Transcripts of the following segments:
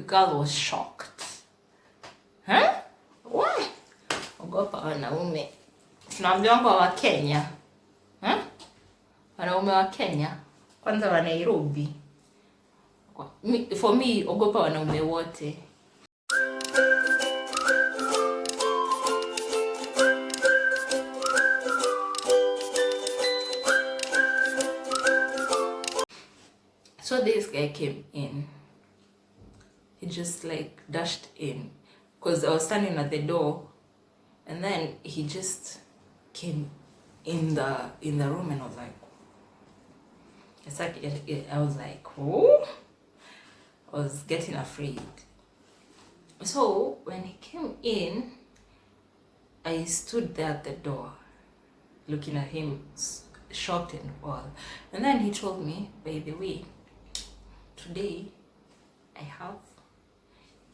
girl was shocked. Huh? Why? Ogopa wanaume. Tunaambiwa wa Kenya. Huh? Wanaume wa Kenya. Kwanza wa Nairobi. For me, ogopa wanaume wote. So this guy came in. He just like dashed in because I was standing at the door, and then he just came in the room, and I was like, oh, I was getting afraid. So when he came in, I stood there at the door, looking at him, shocked and all. And then he told me, by the way, today I have,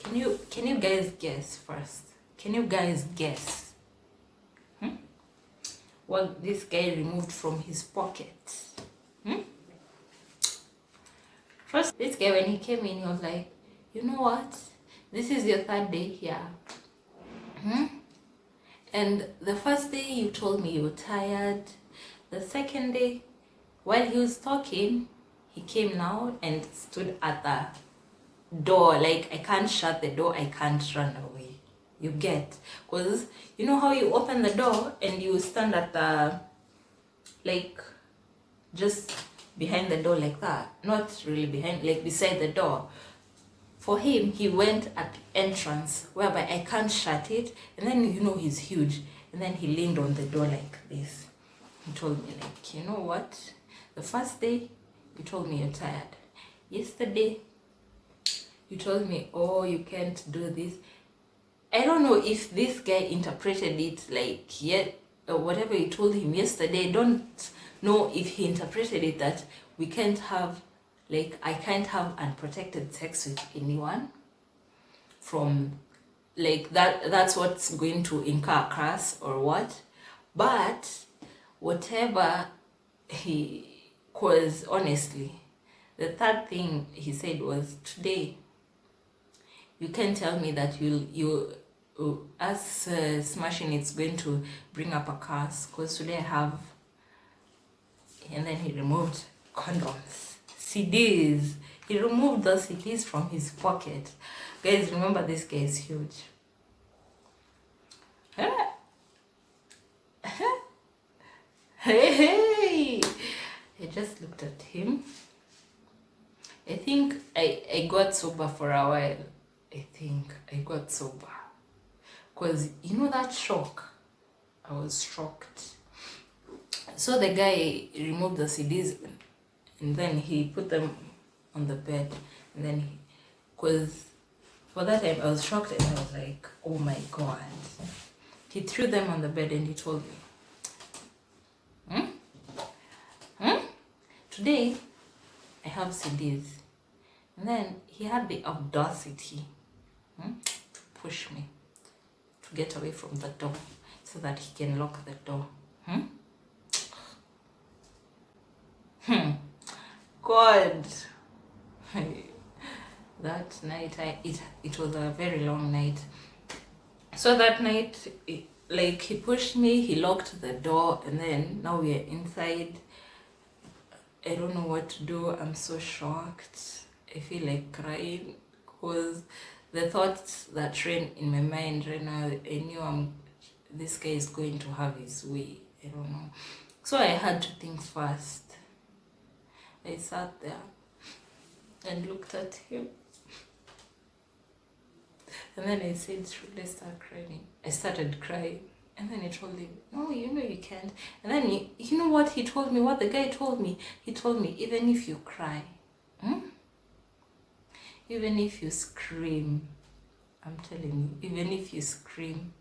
can you guys guess first? Can you guys guess what this guy removed from his pocket? First, this guy, when he came in, he was like, you know what? This is your third day here. And the first day you told me you were tired. The second day, while he was talking, he came now and stood at the door. Like, I can't shut the door, I can't run away. You get? Because you know how you open the door and you stand at the, like, just behind the door like that. Not really behind, like beside the door. For him, he went at the entrance, whereby I can't shut it. And then, you know, he's huge. And then he leaned on the door like this. He told me, like, you know what? The first day, you told me you're tired. Yesterday, you told me, oh, you can't do this. I don't know if this guy interpreted it like, whatever you told him yesterday. I don't know if he interpreted it that we can't have, like, I can't have unprotected sex with anyone. From, like, that's what's going to incur curse or what. But whatever he, cause honestly, the third thing he said was, today you can tell me that us smashing it's going to bring up a curse, because today I have, and then he removed condoms, CDs. He removed the CDs from his pocket. Guys, remember, this guy is huge. Hey, I just looked at him. I think I got sober for a while. I think I got sober. Because, you know, that shock, I was shocked. So the guy removed the CDs and then he put them on the bed. And then because for that time I was shocked and I was like, oh my God. He threw them on the bed and he told me, today I have CDs. And then he had the audacity to push me to get away from the door so that he can lock the door. God. That night, it was a very long night. So that night, like, he pushed me, he locked the door, and then now we are inside. I don't know what to do. I'm so shocked. I feel like crying because the thoughts that ran in my mind right now, I knew this guy is going to have his way. I don't know. So I had to think fast. I sat there and looked at him. And then I said, should I start crying? I started crying. And then I told him, no, you know you can't. And then, you know what he told me? What the guy told me? He told me, even if you cry, even if you scream, I'm telling you, even if you scream,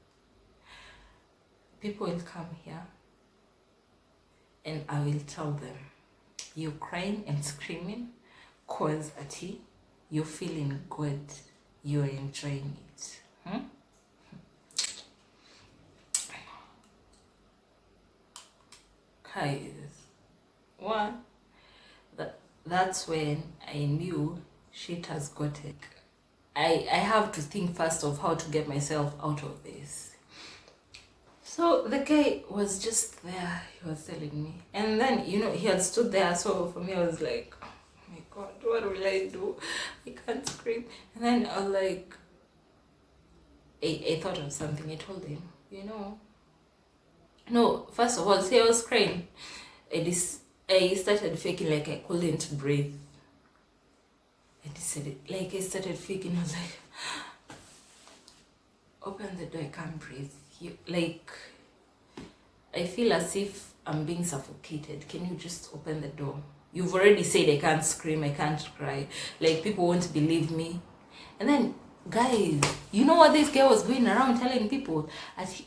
people will come here and I will tell them, you're crying and screaming cause Ati, you're feeling good, you're enjoying it. Guys, that's when I knew shit has got it. I have to think first of how to get myself out of this. So the guy was just there, he was telling me. And then, you know, he had stood there. So for me, I was like, oh my God, what will I do? I can't scream. And then I was like, I thought of something. I told him, you know, no, first of all, see, I was crying. I started faking like I couldn't breathe. I decided, like I started faking. I was like, open the door, I can't breathe. Like, I feel as if I'm being suffocated. Can you just open the door? You've already said I can't scream, I can't cry. Like, people won't believe me. And then, guys, you know what this guy was going around telling people?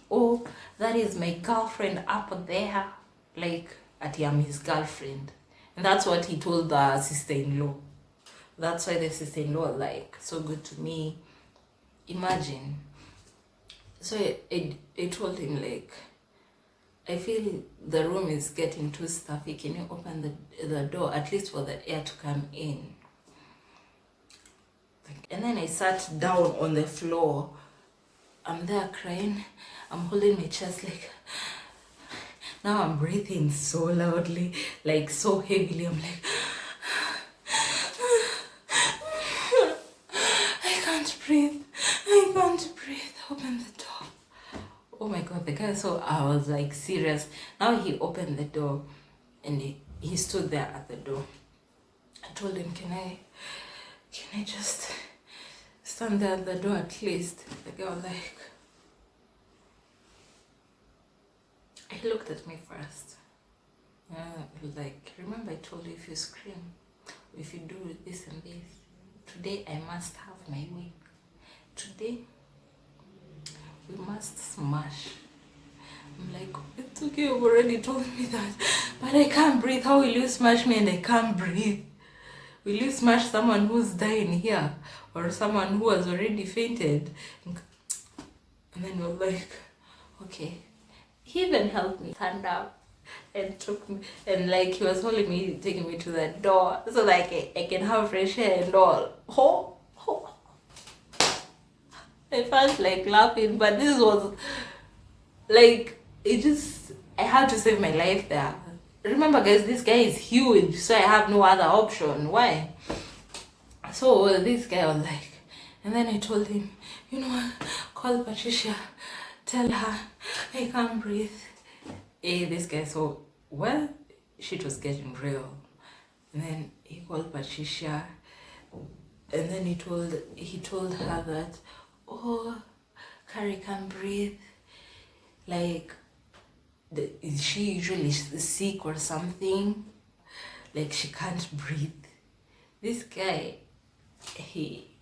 Oh, that is my girlfriend up there. Like, I'm his girlfriend. And that's what he told the sister-in-law. That's why the sister-in-law, like, so good to me. Imagine. So I told him, like, I feel the room is getting too stuffy. Can you open the door, at least for the air to come in? And then I sat down on the floor. I'm there crying. I'm holding my chest, like, now I'm breathing so loudly, like so heavily. I'm like, I can't breathe. I can't breathe. Open the door. Oh my God, the guy, so I was like serious. Now he opened the door and he stood there at the door. I told him, can I just stand there at the door at least? The guy was like, he looked at me first. He was like, remember I told you, if you scream, if you do this and this, today I must have my way. Today we must smash. I'm like, it's okay, you've already told me that, but I can't breathe. How will you smash me and I can't breathe? Will you smash someone who's dying here, or someone who has already fainted? And then we're like, okay. He even helped me stand up and took me, and like he was holding me, taking me to the door so like I can have fresh air and all. I felt like laughing, but this was like, I had to save my life there. Remember, guys, this guy is huge, so I have no other option. Why? So this guy was like, and then I told him, you know what, call Patricia, tell her I can't breathe. This guy, so, well, shit was getting real. And then he called Patricia, and then he told her that, oh, Karey can't breathe. Like, is she usually sick or something? Like, she can't breathe. This guy,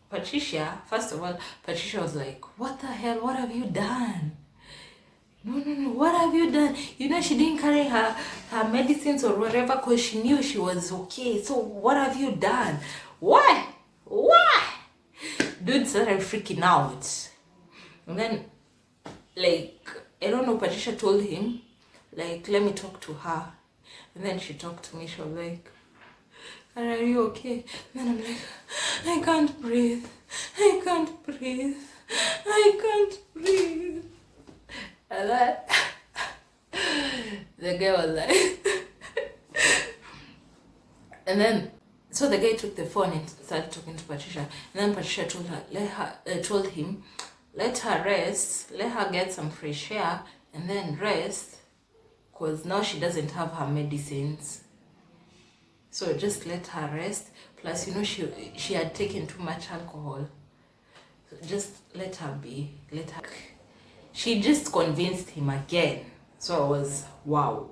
Patricia, first of all, Patricia was like, what the hell, what have you done? No, what have you done? You know, she didn't carry her medicines or whatever because she knew she was okay. So what have you done? Why? Dude started freaking out. And then, like, I don't know, Patricia told him, like, let me talk to her. And then she talked to me. She was like, are you okay? And then I'm like, I can't breathe. I can't breathe. I can't breathe. And then the guy was like, and then, so the guy took the phone and started talking to Patricia. And then Patricia told him, let her rest, let her get some fresh air, and then rest, because now she doesn't have her medicines. So just let her rest. Plus, you know, she had taken too much alcohol. So just let her be. Let her. She just convinced him again. So I was, wow.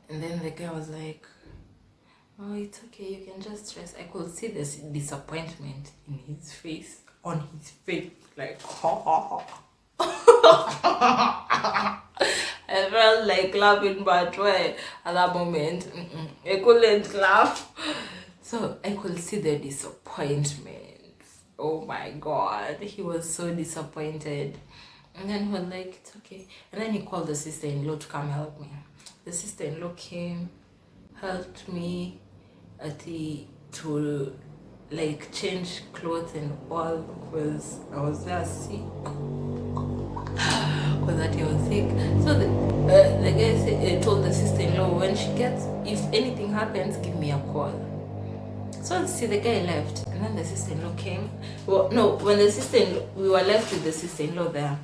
And then the guy was like, oh, it's okay, you can just rest. I could see this disappointment in his face, on his face, like, I felt like laughing, but why at that moment, I couldn't laugh. So I could see the disappointment. Oh my God, he was so disappointed. And then he was like, it's okay. And then he called the sister-in-law to come help me. The sister-in-law came, helped me to like change clothes and all, because I was there sick. Because that I was sick. So the guy told the sister-in-law, when she gets, if anything happens, give me a call. So see, the guy left, and then the sister-in-law came. Well, no, when the sister-in-law, we were left with the sister-in-law there.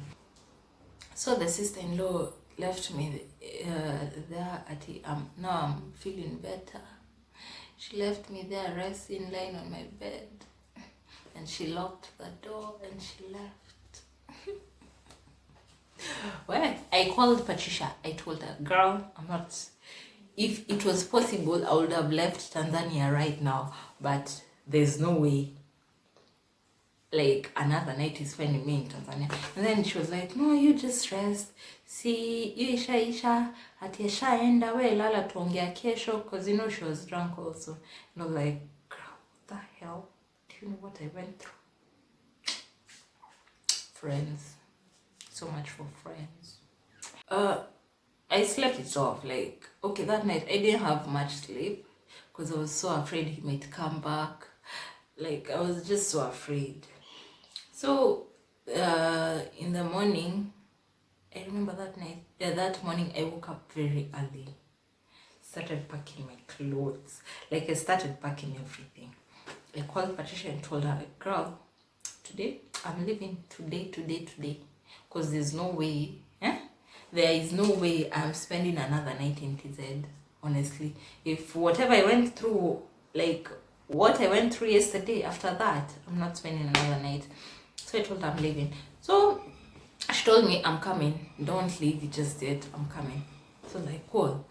So the sister-in-law left me there at now I'm feeling better. She left me there resting, lying on my bed, and she locked the door and she left. Well, I called Patricia. I told her, girl, I'm not, if it was possible, I would have left Tanzania right now, but there's no way. Like, another night is finding me in Tanzania. And then she was like, no, you just rest. See, you isha, ati yashaenda, we lala tuongea kesho, because you know she was drunk also. And I was like, girl, what the hell? Do you know what I went through? Friends. So much for friends. I slept it off. Like, okay, that night I didn't have much sleep because I was so afraid he might come back. Like, I was just so afraid. So in the morning, I remember that night, that morning I woke up very early. Started packing my clothes. Like, I started packing everything. I called Patricia and told her, girl, today I'm leaving, today. Because there's no way, there is no way I'm spending another night in TZ, honestly. If whatever I went through, like what I went through yesterday, after that, I'm not spending another night. So I told her I'm leaving. So she told me, I'm coming. Don't leave just yet, I'm coming. So like, cool.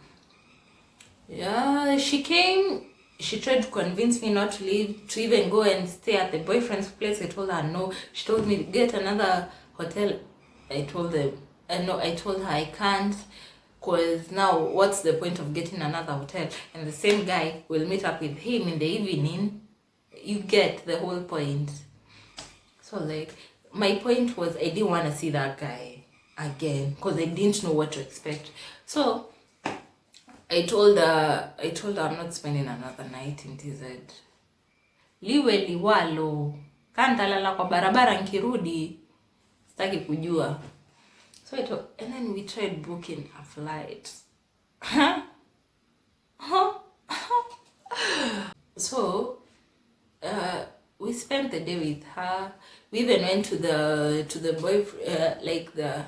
Yeah, she came. She tried to convince me not to leave, to even go and stay at the boyfriend's place. I told her no. She told me, get another hotel. I told her I can't, because now what's the point of getting another hotel? And the same guy will meet up with him in the evening. You get the whole point. So like, my point was I didn't want to see that guy again because I didn't know what to expect. So I told her I'm not spending another night in TZ. Liwe liwalo, kantalala kwa barabara nkirudi, sitaki kujua. So and then we tried booking a flight. So we spent the day with her. We even went to the boyfriend, like the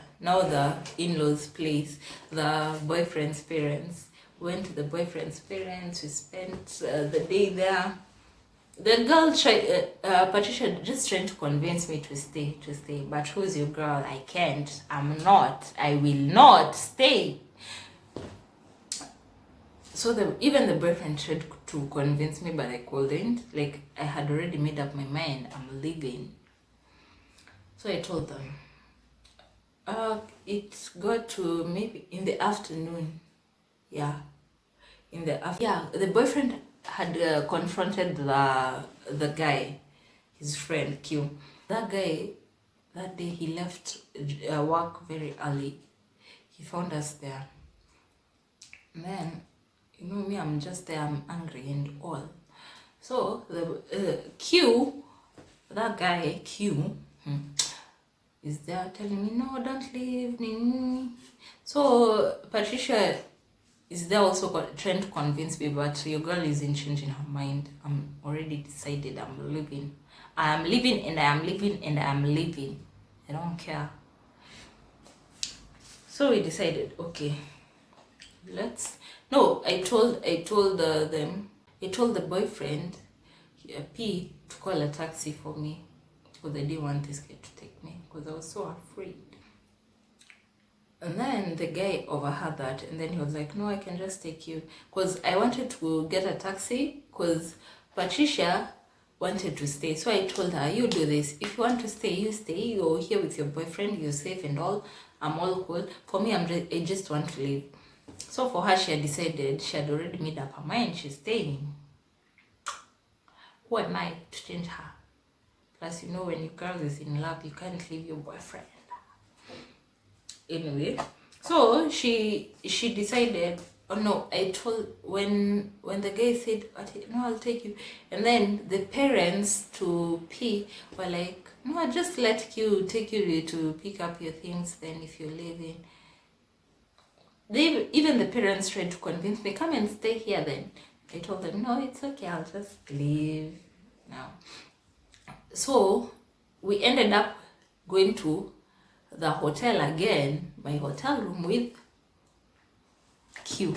in-laws place, the boyfriend's parents. We went to the boyfriend's parents. We spent the day there. The girl tried, Patricia just trying to convince me to stay. But who's your girl? I can't. I'm not. I will not stay. So even the boyfriend tried to convince me, but I couldn't. Like, I had already made up my mind. I'm leaving. So I told them. It got to maybe in the afternoon. Yeah. The boyfriend had confronted the guy, his friend Q. That guy, that day he left work very early. He found us there. And then, you know me, I'm just there, I'm angry and all. So the that guy Q is there telling me, no, don't leave. So Patricia is there also trying to convince me, but your girl isn't changing her mind. I'm already decided I'm leaving. I'm leaving and I'm leaving and I'm leaving. I don't care. So we decided, okay, I told the boyfriend, P, to call a taxi for me, because I didn't want this guy to take me, because I was so afraid. And then the guy overheard that, and then he was like, no, I can just take you. Because I wanted to get a taxi, because Patricia wanted to stay. So I told her, you do this. If you want to stay, you stay. You're here with your boyfriend. You're safe and all. I'm all cool. For me, I just want to leave. So for her, she had decided, she had already made up her mind. She's staying. Who am I to change her? Plus, you know, when your girl is in love, you can't leave your boyfriend. Anyway, so she decided oh no, I told, when the guy said, no, I'll take you, and then the parents to P were like, no, I'll just let you, take you to pick up your things then if you're leaving. Even the parents tried to convince me, come and stay here then. I told them, no, it's okay, I'll just leave now. So we ended up going to the hotel again, my hotel room with Q.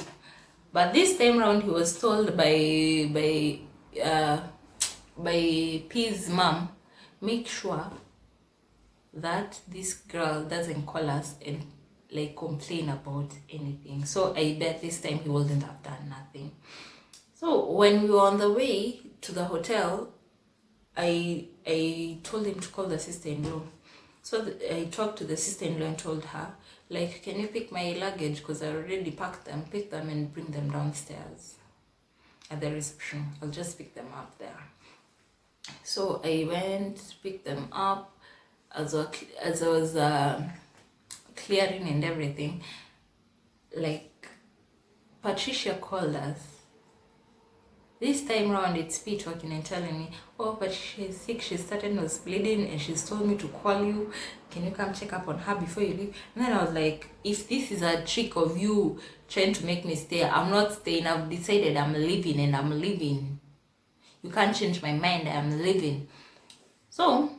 But this time round he was told by P's mom, make sure that this girl doesn't call us and like complain about anything. So I bet this time he wouldn't have done nothing. So when we were on the way to the hotel, I told him to call the sister-in-law. So I talked to the sister-in-law and told her, like, can you pick my luggage, because I already packed them, pick them and bring them downstairs at the reception. I'll just pick them up there. So I went, picked them up. As I was clearing and everything, like, Patricia called us. This time round, it's P talking and telling me, oh, but she's sick, she started nose bleeding, and she's told me to call you. Can you come check up on her before you leave? And then I was like, if this is a trick of you trying to make me stay, I'm not staying. I've decided I'm leaving, and I'm leaving. You can't change my mind, I'm leaving. So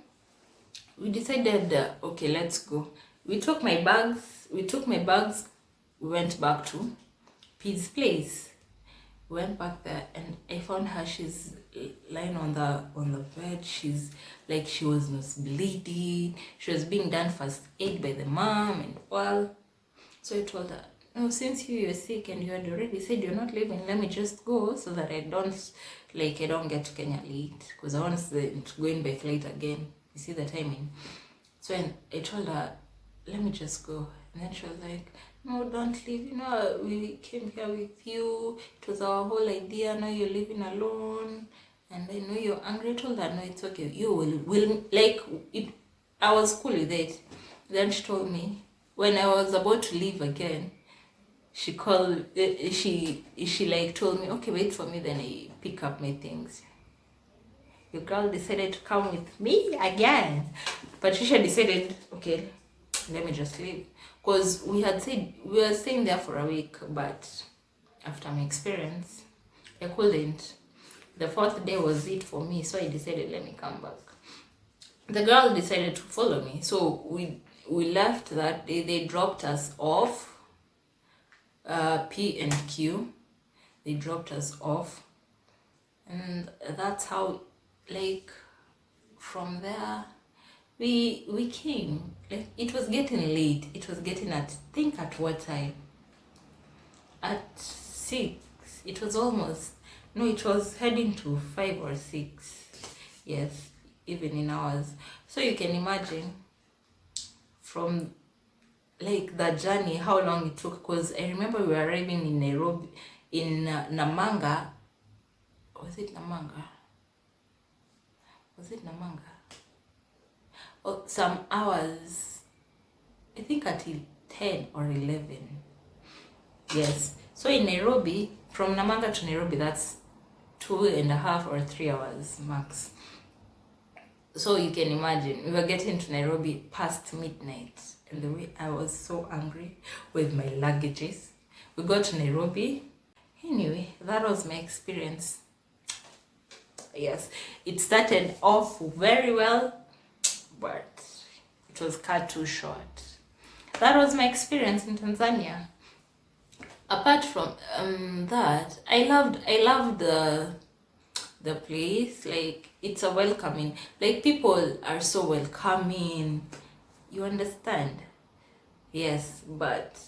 we decided, okay, let's go. We took my bags, we went back to P's place. Went back there and I found her, she's lying on the bed. She's like, she was nose bleeding. She was being done first aid by the mom and all. So I told her, no, since you're sick and you had already said you're not leaving, let me just go so that I don't get to Kenya late, because I want to go in by flight again. You see the timing. So I told her, let me just go. And then she was like, no, don't leave. You know, we came here with you. It was our whole idea. Now you're living alone. And I know you're angry. I told her, no, it's okay. You will like it. I was cool with it. Then she told me, when I was about to leave again, she called, she like told me, okay, wait for me, then I pick up my things. Your girl decided to come with me again. Patricia decided, okay, let me just leave. Because we had said we were staying there for a week, but after my experience, I couldn't. The fourth day was it for me, so I decided, let me come back. The girl decided to follow me, so we left that day. They dropped us off, P and Q. They dropped us off, and that's how, like, from there we came. Like, it was getting late. It was getting at what time? At 6. It was almost, no, it was heading to 5 or 6. Yes, evening hours. So you can imagine from like the journey, how long it took. Because I remember we were arriving in Nairobi, in Namanga. Was it Namanga? Oh, some hours, I think until 10 or 11. Yes. So in Nairobi, from Namanga to Nairobi, that's 2.5 or 3 hours max. So you can imagine, we were getting to Nairobi past midnight. And the way I was so angry with my luggages. We got to Nairobi. Anyway, that was my experience. Yes, it started off very well, but it was cut too short. That was my experience in Tanzania. Apart from that, I loved the place. Like, it's a welcoming, like, people are so welcoming, you understand? Yes, but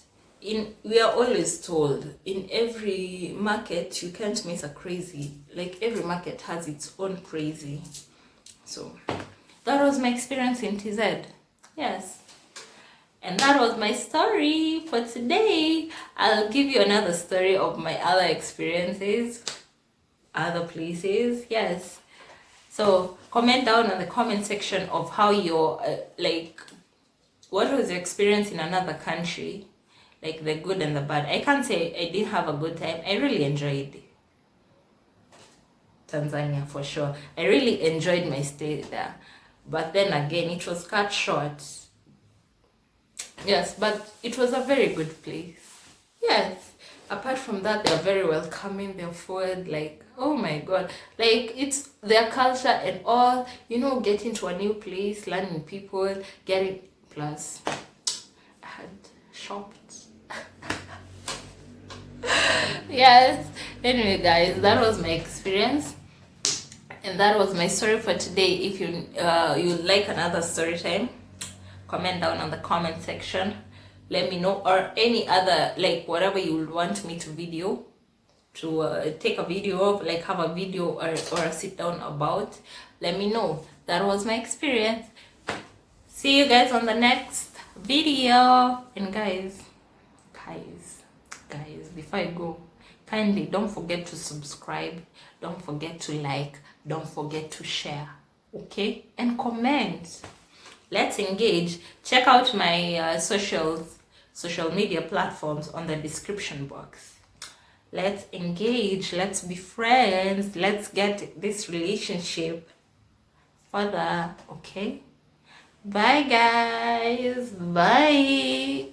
we are always told in every market you can't miss a crazy. Like, every market has its own crazy. So that was my experience in TZ. Yes. And that was my story for today. I'll give you another story of my other experiences, other places. Yes. So comment down in the comment section of how your like, what was your experience in another country? like the good and the bad. I can't say I didn't have a good time. I really enjoyed Tanzania for sure. I really enjoyed my stay there. But then again, it was cut short. Yes, but it was a very good place. Yes. Apart from that, they're very welcoming. Their food, like, oh my god, like it's their culture and all. You know, getting to a new place, learning people, getting plus. I had shopped. Yes. Anyway, guys, that was my experience, and that was my story for today. If you you like another story time, comment down on the comment section. Let me know, or any other, like whatever you would want me to video, to take a video of, like have a video or a sit down about. Let me know. That was my experience. See you guys on the next video. And guys, before I go, kindly don't forget to subscribe, don't forget to like, don't forget to share, okay, and comment. Let's engage. Check out my social media platforms on the description box. Let's engage, let's be friends, let's get this relationship further, okay? Bye guys, bye.